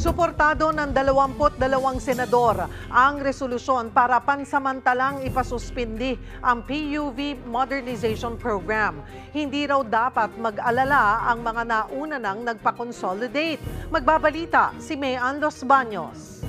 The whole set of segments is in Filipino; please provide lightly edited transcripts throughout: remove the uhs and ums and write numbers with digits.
Suportado ng 22 senador ang resolusyon para pansamantalang ipasuspindi ang PUV Modernization Program. Hindi raw dapat mag-alala ang mga nauna nang nagpa-consolidate. Magbabalita si Mayan Los Baños.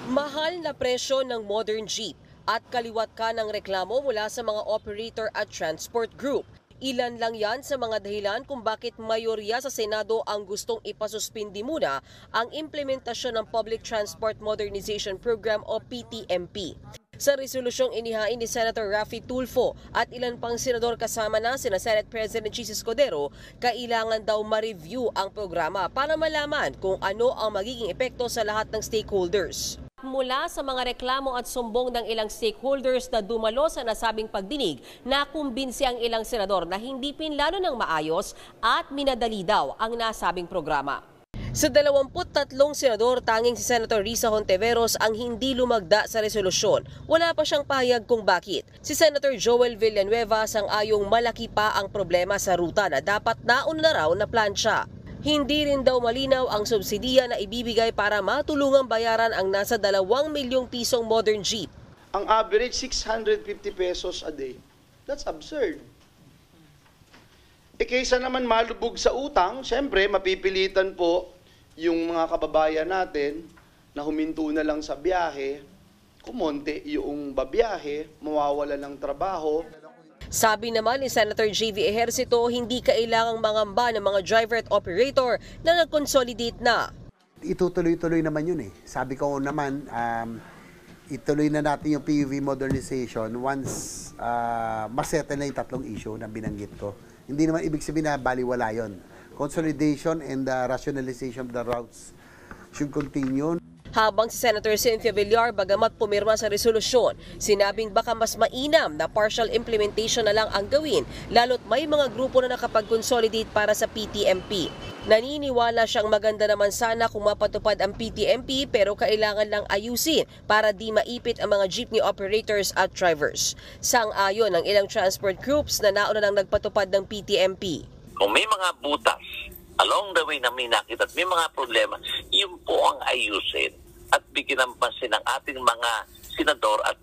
Mahal na presyo ng modern jeep at kaliwat ka ng reklamo mula sa mga operator at transport group. Ilan lang yan sa mga dahilan kung bakit mayorya sa Senado ang gustong ipasuspindi muna ang implementasyon ng Public Transport Modernization Program o PTMP. Sa resolusyong inihain ni Senator Raffy Tulfo at ilan pang senador kasama na sina Senate President Jesus Codero, kailangan daw ma-review ang programa para malaman kung ano ang magiging epekto sa lahat ng stakeholders. Mula sa mga reklamo at sumbong ng ilang stakeholders na dumalo sa nasabing pagdinig, nakumbinsi ang ilang senador na hindi pinlano ng maayos at minadali daw ang nasabing programa. Sa 23 senador, tanging si Senator Risa Hontiveros ang hindi lumagda sa resolusyon. Wala pa siyang pahayag kung bakit. Si Senator Joel Villanueva sang-ayong malaki pa ang problema sa ruta na dapat nauna na raw na plansya. Hindi rin daw malinaw ang subsidiya na ibibigay para matulungang bayaran ang nasa 2 milyong pisong modern jeep. Ang average 650 pesos a day. That's absurd. Kaysa naman malubog sa utang, syempre mapipilitan po yung mga kababayan natin na huminto na lang sa biyahe, kumonte yung babiyahe, mawawala ng trabaho. Sabi naman ni Senator JV Ejercito, hindi kailangang mangamba ng mga driver at operator na nag-consolidate na. Itutuloy-tuloy naman yun eh. Sabi ko naman, ituloy na natin yung PUV modernization once masettle na yung tatlong issue na binanggit ko. Hindi naman ibig sabihin na baliwala yun. Consolidation and rationalization of the routes should continue. Habang si Senator Cynthia Villar bagamat pumirma sa resolusyon, sinabing baka mas mainam na partial implementation na lang ang gawin lalo't may mga grupo na nakapag-consolidate para sa PTMP. Naniniwala siyang maganda naman sana kung mapatupad ang PTMP pero kailangan lang ayusin para di maipit ang mga jeepney operators at drivers. Sang-ayon ng ilang transport groups na nauna nang nagpatupad ng PTMP. Kung may mga butas along the way na may nakita at may mga problema, yun po ang ayusin at bigyan ng pansin ng ating mga senador at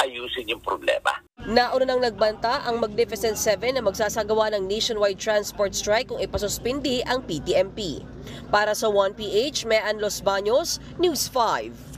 ayusin yung problema. Nauna nang nagbanta ang Magnificent Seven na magsasagawa ng nationwide transport strike kung ipasuspindi ang PTMP. Para sa 1PH, Mayan Los Baños, News 5.